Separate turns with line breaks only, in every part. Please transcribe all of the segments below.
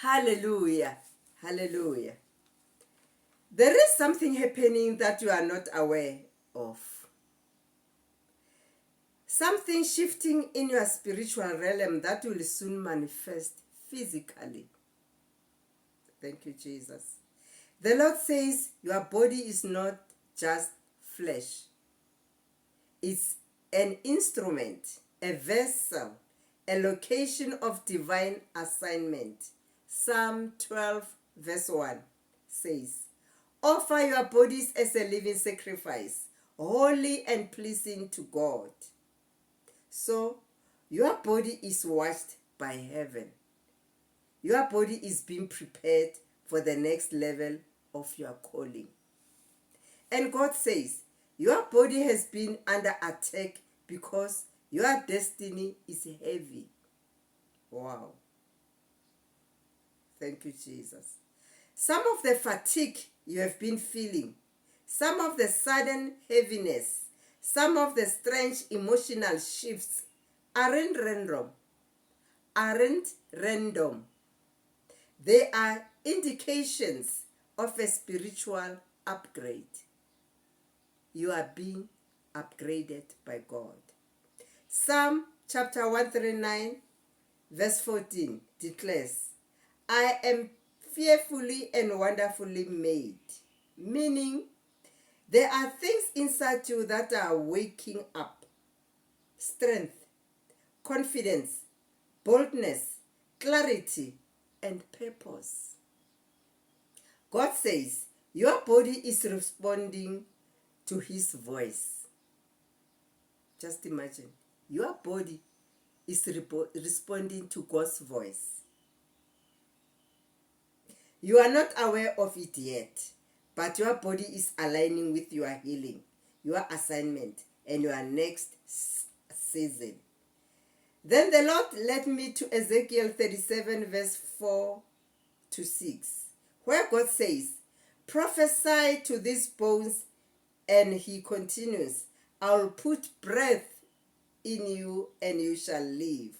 Hallelujah. Hallelujah. There is something happening that you are not aware of. Something shifting in your spiritual realm that will soon manifest physically. Thank you, Jesus. The Lord says your body is not just flesh. It's an instrument, a vessel, a location of divine assignment. Psalm 12 verse 1 says, offer your bodies as a living sacrifice, holy and pleasing to God. So, your body is washed by heaven. Your body is being prepared for the next level of your calling. And God says, your body has been under attack because your destiny is heavy. Wow. Thank you, Jesus. Some of the fatigue you have been feeling, some of the sudden heaviness, some of the strange emotional shifts aren't random. They are indications of a spiritual upgrade. You are being upgraded by God. Psalm chapter 139 verse 14 declares, I am fearfully and wonderfully made. Meaning, there are things inside you that are waking up. Strength, confidence, boldness, clarity, and purpose. God says, your body is responding to His voice. Just imagine, your body is responding to God's voice. You are not aware of it yet, but your body is aligning with your healing, your assignment, and your next season. Then the Lord led me to Ezekiel 37 verse 4 to 6, where God says, prophesy to these bones, and He continues, I will put breath in you and you shall live.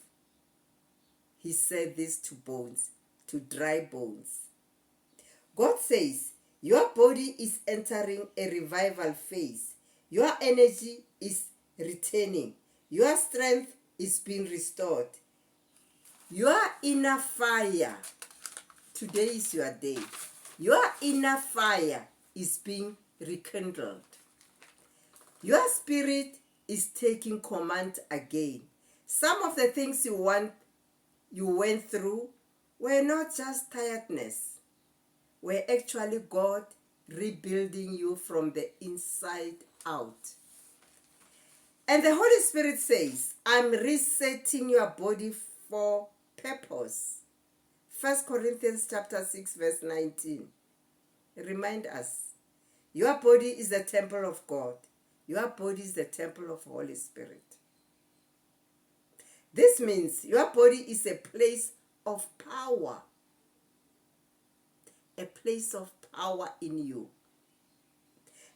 He said this to bones, to dry bones. God says, your body is entering a revival phase. Your energy is returning. Your strength is being restored. Your inner fire, today is your day. Your inner fire is being rekindled. Your spirit is taking command again. Some of the things you went through were not just tiredness, were actually God rebuilding you from the inside out. And the Holy Spirit says, I'm resetting your body for purpose. 1 Corinthians chapter 6 verse 19. Remind us, your body is the temple of God. Your body is the temple of Holy Spirit. This means your body is a place of power. A place of power in you.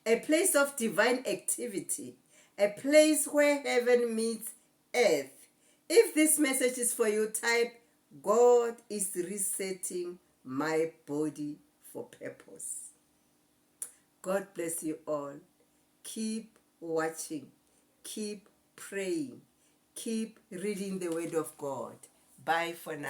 A place of divine activity. A place where heaven meets earth. If this message is for you, type, God is resetting my body for purpose. God bless you all. Keep watching. Keep praying. Keep reading the Word of God. Bye for now.